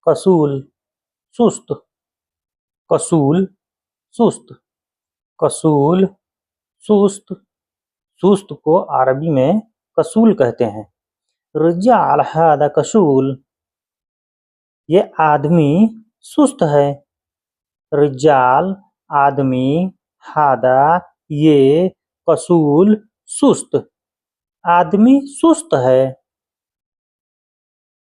कसूल सुस्त, कसूल सुस्त, कसूल सुस्त। सुस्त को अरबी में कसूल कहते हैं। रिजाल हादा कसूल, ये आदमी सुस्त है। रिजाल आदमी, हादा ये, कसूल सुस्त, आदमी सुस्त है।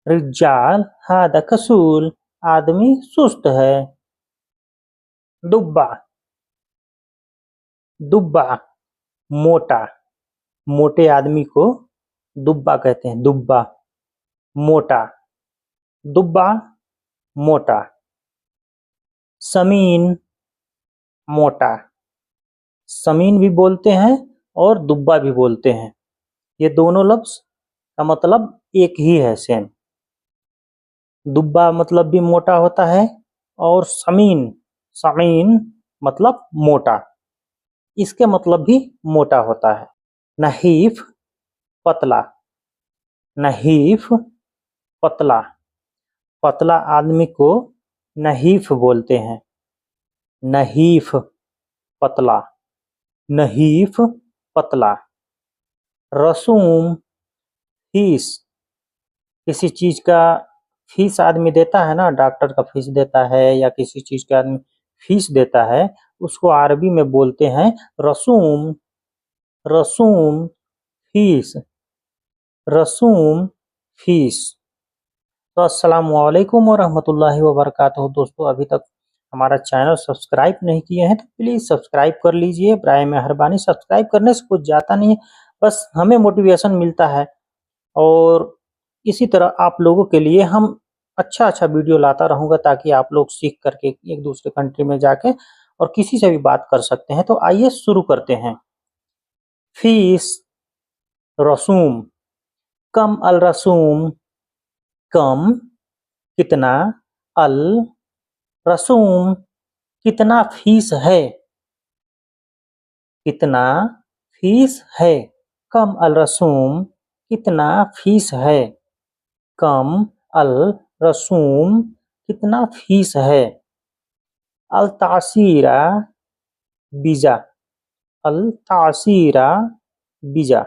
रिजाल हादा कसूल, आदमी सुस्त है। दुब्बा, दुब्बा मोटा, मोटे आदमी को दुब्बा कहते हैं। दुब्बा मोटा, दुब्बा मोटा। समीन मोटा, समीन भी बोलते हैं और दुब्बा भी बोलते हैं। ये दोनों लफ्ज का मतलब एक ही है, सेम। दुब्बा मतलब भी मोटा होता है और समीन, समीन मतलब मोटा, इसके मतलब भी मोटा होता है। नहीफ पतला, नहीफ पतला, पतला आदमी को नहीफ बोलते हैं। नहीफ पतला, नहीफ पतला। रसूम फीस, किसी चीज का फीस आदमी देता है ना, डॉक्टर का फीस देता है या किसी चीज का आदमी फीस देता है, उसको अरबी में बोलते हैं रसूम। रसूम फीस, रसूम फीस। तो अस्सलाम वालेकुम वरहमतुल्लाहि वबरकातुहू। दोस्तों, अभी तक हमारा चैनल सब्सक्राइब नहीं किए हैं तो प्लीज़ सब्सक्राइब कर लीजिए। बराए मेहरबानी, सब्सक्राइब करने से कुछ जाता नहीं है, बस हमें मोटिवेशन मिलता है। और इसी तरह आप लोगों के लिए हम अच्छा अच्छा वीडियो लाता रहूँगा ताकि आप लोग सीख करके एक दूसरे कंट्री में जाके और किसी से भी बात कर सकते हैं। तो आइए शुरू करते हैं। फीस रसूम, कम अल रसूम, कम कितना, अल रसूम कितना फीस है, कितना फीस है। कम अल रसूम कितना फीस है, कम अल रसूम कितना फीस है। अल तासीरा बीजा, अल तासीरा बीजा,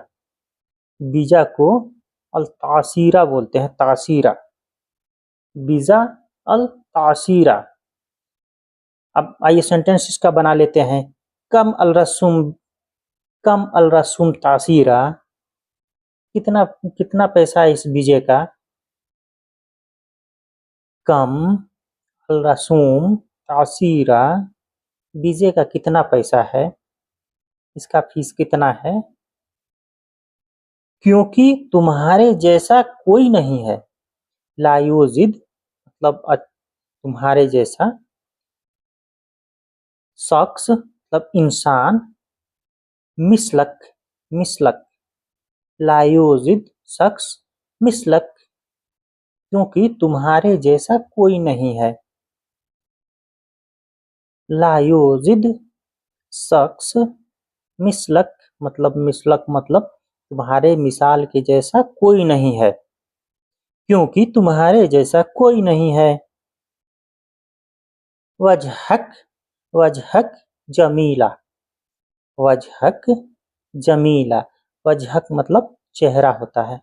बीजा को अल तासीरा बोलते हैं। तासीरा, बीजा अल तासीरा। अब आइए सेंटेंस इसका बना लेते हैं। कम अल रसूम, कम अल रसूम तासीरा, कितना कितना पैसा है इस बीजे का। कम अल रसूम तासीरा, बीजे का कितना पैसा है, इसका फीस कितना है। क्योंकि तुम्हारे जैसा कोई नहीं है। लायुजिद मतलब तुम्हारे जैसा, शख्स मतलब इंसान, मिसलक, मिसलक लायुजिद शख्स, मिसलक क्योंकि तुम्हारे जैसा कोई नहीं है। लायुजिद शख्स, मिसलक मतलब, मिसलक मतलब तुम्हारे मिसाल के जैसा कोई नहीं है, क्योंकि तुम्हारे जैसा कोई नहीं है। वजहक, वजहक जमीला, वजहक जमीला, वजहक मतलब चेहरा होता है,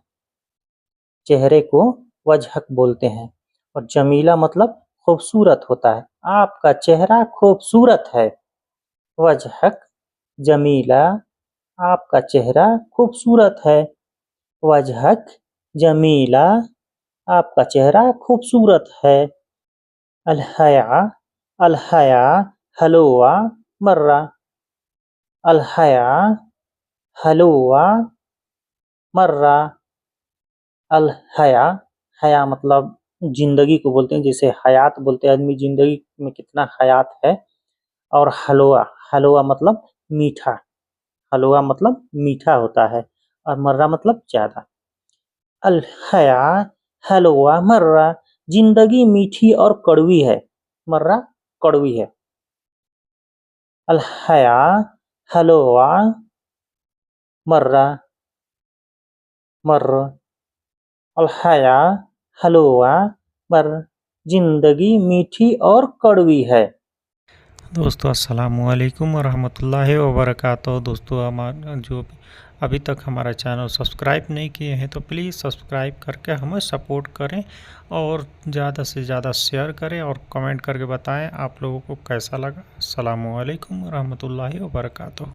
चेहरे को वजहक बोलते हैं। और जमीला मतलब खूबसूरत होता है, आपका चेहरा खूबसूरत है। वजहक जमीला, आपका चेहरा खूबसूरत है। वजहक जमीला, आपका चेहरा खूबसूरत है। अलहया, अलहया हलवा मर्रा, अलहया हलवा मर्रा। अलहया, हया मतलब जिंदगी को बोलते हैं, जैसे हयात बोलते हैं आदमी, जिंदगी में कितना हयात है। और हलवा, हलवा मतलब मीठा, हलवा मतलब मीठा होता है। और मर्रा मतलब ज्यादा। अलहया हलवा मर्रा, जिंदगी मीठी और कड़वी है, मर्रा कड़वी है। अलहया हलवा मर्रा, मर्र। अलहया हलवा मर्र, जिंदगी मीठी और कड़वी है। दोस्तों अस्सलामुअलैकुम वरहमतुल्लाहि वबरकातुहू। दोस्तों हमारा जो अभी तक हमारा चैनल सब्सक्राइब नहीं किए हैं तो प्लीज़ सब्सक्राइब करके हमें सपोर्ट करें और ज़्यादा से ज़्यादा शेयर करें और कमेंट करके बताएं आप लोगों को कैसा लगा। अस्सलामुअलैकुम वरहमतुल्लाहि वबरकातुहू।